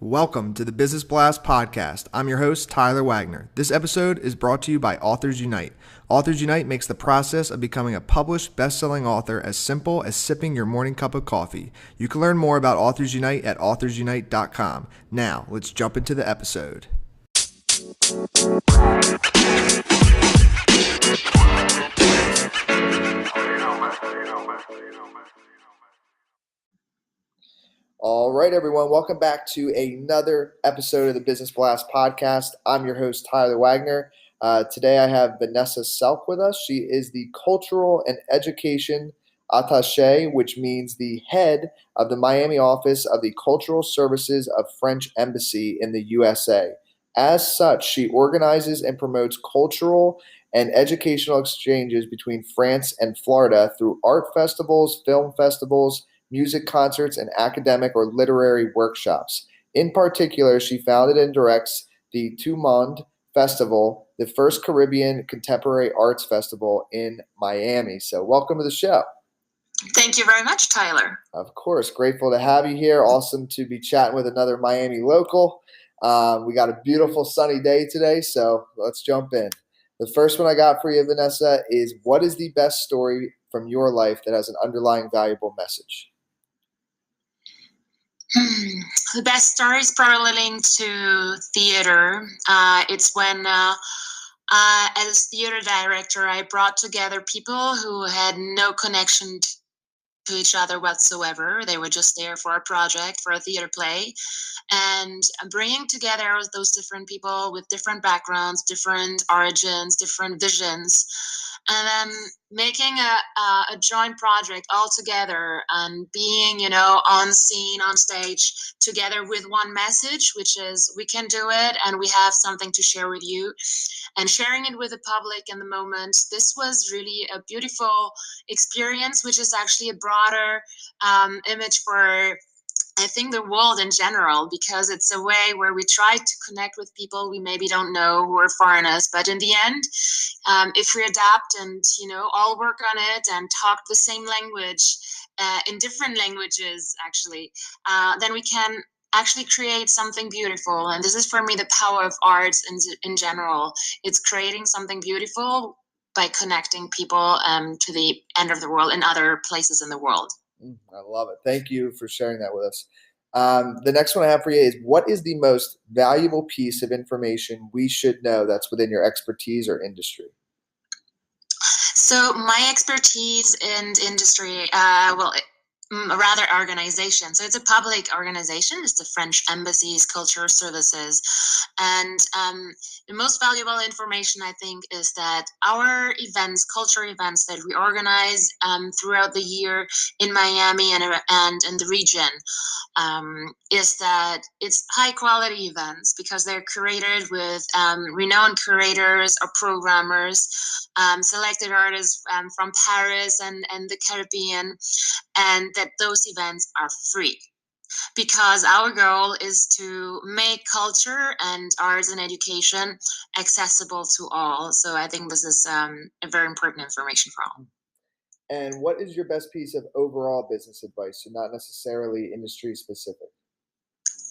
Welcome to the Business Blast podcast. I'm your host, Tyler Wagner. This episode is brought to you by Authors Unite. Authors Unite makes the process of becoming a published, best-selling author as simple as sipping your morning cup of coffee. You can learn more about Authors Unite at authorsunite.com. Now, let's jump into the episode. All right, everyone. Welcome back to another episode of the Business Blast podcast. I'm your host, Tyler Wagner. Today I have Vanessa Selk with us. She is the Cultural and Education Attaché, which means the head of the Miami office of the Cultural Services of French Embassy in the USA. As such, she organizes and promotes cultural and educational exchanges between France and Florida through art festivals, film festivals, music concerts, and academic or literary workshops. In particular, she founded and directs the Tout-Monde Festival, the first Caribbean contemporary arts festival in Miami. So welcome to the show. Thank you very much, Tyler. Of course. Grateful to have you here. Awesome to be chatting with another Miami local. We got a beautiful sunny day today, so let's jump in. The first one I got for you, Vanessa, is what is the best story from your life that has an underlying valuable message? The best story is probably linked to theater. It's when, as theater director, I brought together people who had no connection to each other whatsoever. They were just there for a project, for a theater play. And bringing together those different people with different backgrounds, different origins, different visions, and then making a joint project all together and being, on scene, on stage together with one message, which is we can do it and we have something to share with you, and sharing it with the public in the moment. This was really a beautiful experience, which is actually a broader image for, I think, the world in general, because it's a way where we try to connect with people we maybe don't know who are foreigners. But in the end, if we adapt and, all work on it and talk the same language in different languages, actually, then we can actually create something beautiful. And this is, for me, the power of art in general. It's creating something beautiful by connecting people to the end of the world and other places in the world. I love it. Thank you for sharing that with us. The next one I have for you is what is the most valuable piece of information we should know that's within your expertise or industry? So my expertise in industry, rather organization. So it's a public organization. It's the French Embassy's Cultural Services. And the most valuable information, I think, is that our events, cultural events that we organize throughout the year in Miami and in the region, is that it's high quality events because they're curated with renowned curators or programmers, selected artists from Paris and the Caribbean, and that those events are free. Because our goal is to make culture and arts and education accessible to all. So I think this is a very important information for all. And what is your best piece of overall business advice, so not necessarily industry specific?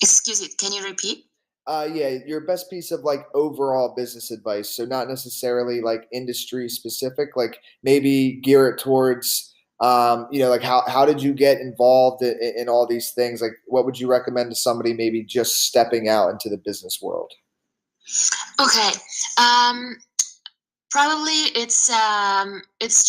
Excuse me, can you repeat? Yeah, your best piece of overall business advice, so not necessarily industry specific, maybe gear it towards how did you get involved in all these things? What would you recommend to somebody maybe just stepping out into the business world? Okay. Probably it's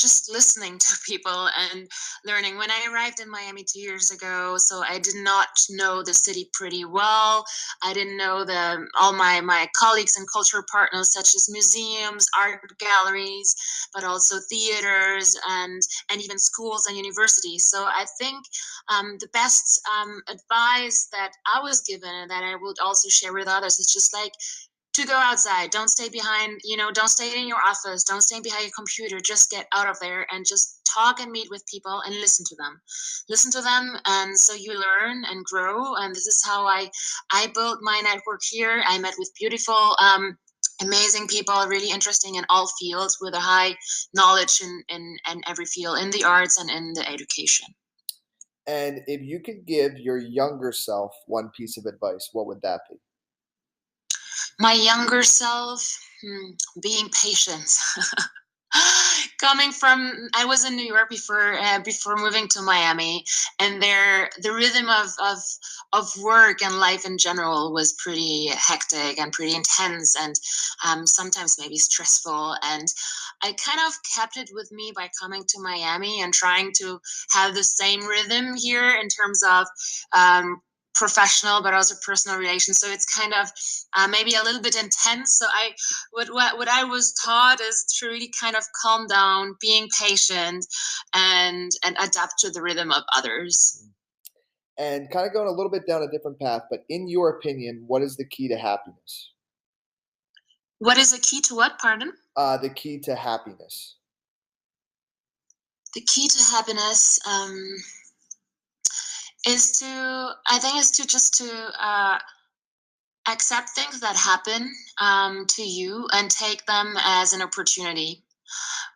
just listening to people and learning. When I arrived in Miami 2 years ago, so I did not know the city pretty well. I didn't know all my colleagues and cultural partners, such as museums, art galleries, but also theaters and even schools and universities. So I think the best advice that I was given and that I would also share with others is just to go outside. Don't stay behind, don't stay in your office, don't stay behind your computer. Just get out of there and just talk and meet with people and listen to them. And so you learn and grow. And this is how I built my network here. I met with beautiful, amazing people, really interesting in all fields, with a high knowledge in every field, in the arts and in the education. And if you could give your younger self one piece of advice, what would that be? My younger self, being patient. Coming from, I was in New York before moving to Miami, and there the rhythm of work and life in general was pretty hectic and pretty intense, and sometimes maybe stressful. And I kind of kept it with me by coming to Miami and trying to have the same rhythm here in terms of professional but also personal relations. So it's kind of maybe a little bit intense. So what I was taught is to really kind of calm down, being patient, and adapt to the rhythm of others. And kind of going a little bit down a different path, but in your opinion, what is the key to happiness? What is the key to what? Pardon? The key to happiness. The key to happiness is to, I think, is to just to accept things that happen to you and take them as an opportunity,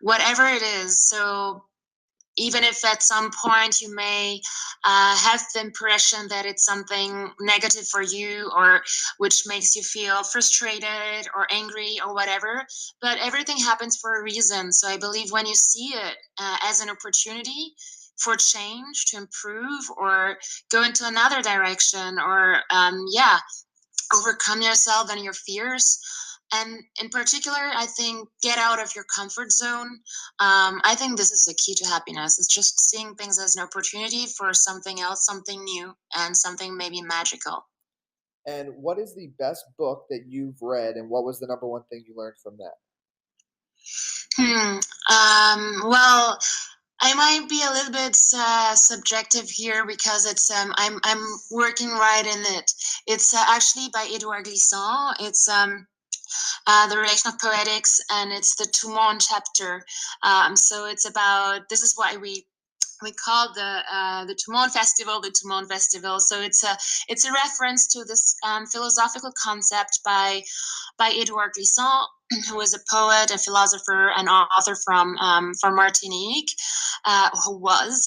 whatever it is. So even if at some point you may have the impression that it's something negative for you or which makes you feel frustrated or angry or whatever, but everything happens for a reason. So I believe when you see it as an opportunity for change, to improve or go into another direction, or overcome yourself and your fears. And in particular, I think get out of your comfort zone. I think this is the key to happiness. It's just seeing things as an opportunity for something else, something new, and something maybe magical. And what is the best book that you've read, and what was the number one thing you learned from that? Hmm. Well, I might be a little bit subjective here because it's I'm working right in it. It's actually by Edouard Glissant. It's the relation of poetics, and it's the Tout-Monde chapter. So it's about, this is why we call the Tout-Monde Festival the Tout-Monde Festival. So it's a reference to this philosophical concept by Edouard Glissant, who is a poet, a philosopher, and author from Martinique, who was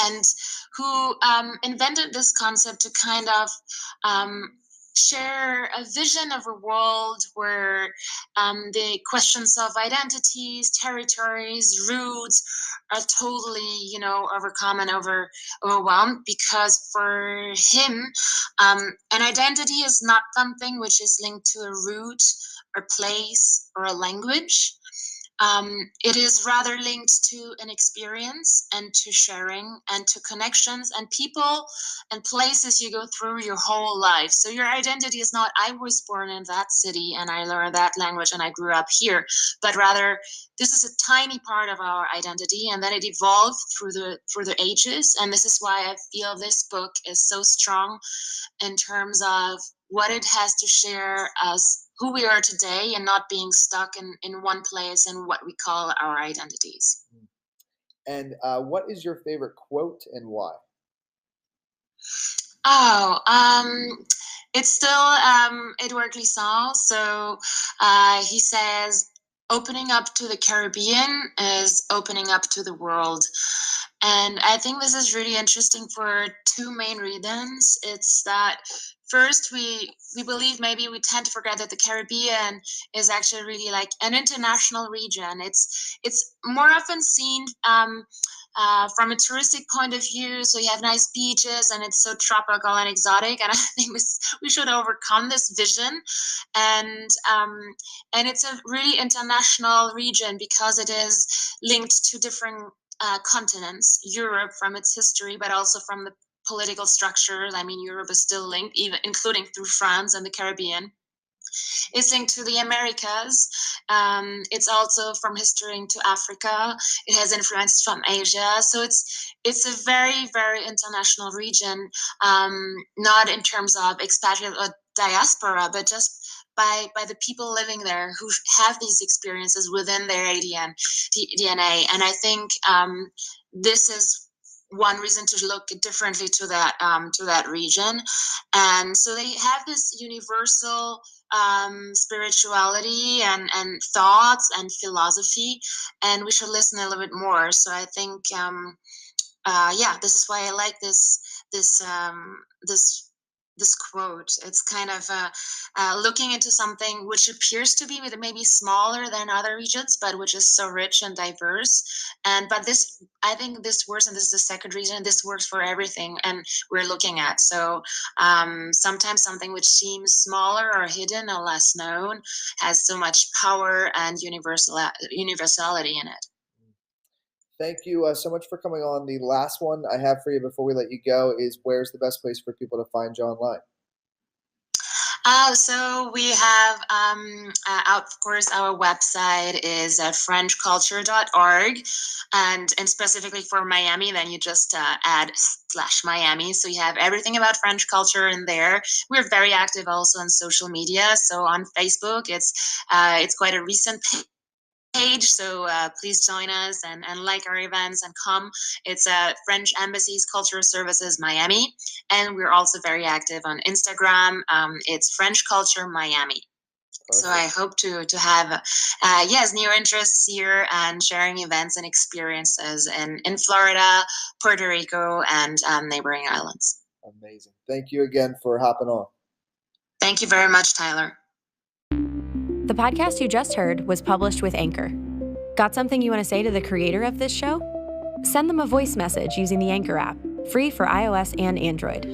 and who invented this concept to kind of um, share a vision of a world where the questions of identities, territories, roots are totally, overcome and overwhelmed. Because for him, an identity is not something which is linked to a root, or place, or a language. It is rather linked to an experience and to sharing and to connections and people and places you go through your whole life. So your identity is not, I was born in that city and I learned that language and I grew up here, but rather this is a tiny part of our identity, and then it evolved through the ages. And this is why I feel this book is so strong in terms of what it has to share us, who we are today, and not being stuck in one place and what we call our identities. And what is your favorite quote and why? Oh, it's still Edouard Glissant. So he says, opening up to the Caribbean is opening up to the world. And I think this is really interesting for two main reasons. It's that first, we believe, maybe we tend to forget that the Caribbean is actually really like an international region. It's more often seen from a touristic point of view. So you have nice beaches and it's so tropical and exotic. And I think we should overcome this vision. And um, and it's a really international region because it is linked to different continents. Europe from its history, but also from the political structures. I mean, Europe is still linked, even including through France and the Caribbean. It's linked to the Americas. It's also from history into Africa. It has influences from Asia. So it's a very, very international region, not in terms of expatriate or diaspora, but just by the people living there who have these experiences within their DNA. And I think this is one reason to look differently to that region. And so they have this universal spirituality and thoughts and philosophy, and we should listen a little bit more. So I think yeah, this is why I like this this quote. It's kind of looking into something which appears to be maybe smaller than other regions, but which is so rich and diverse. And but this, I think, this works, and this is the second reason. This works for everything, and we're looking at. So sometimes something which seems smaller or hidden or less known has so much power and universality in it. Thank you so much for coming on. The last one I have for you before we let you go is, where's the best place for people to find you online? So we have, of course, our website is frenchculture.org, and specifically for Miami, then you just add /Miami. So you have everything about French culture in there. We're very active also on social media. So on Facebook, it's quite a recent page, so please join us and like our events and come. It's French Embassy's Cultural Services Miami, and we're also very active on Instagram. It's French Culture Miami. So I hope to have yes, new interests here and sharing events and experiences in Florida, Puerto Rico, and neighboring islands. Amazing. Thank you again for hopping on. Thank you very much, Tyler. The podcast you just heard was published with Anchor. Got something you want to say to the creator of this show? Send them a voice message using the Anchor app, free for iOS and Android.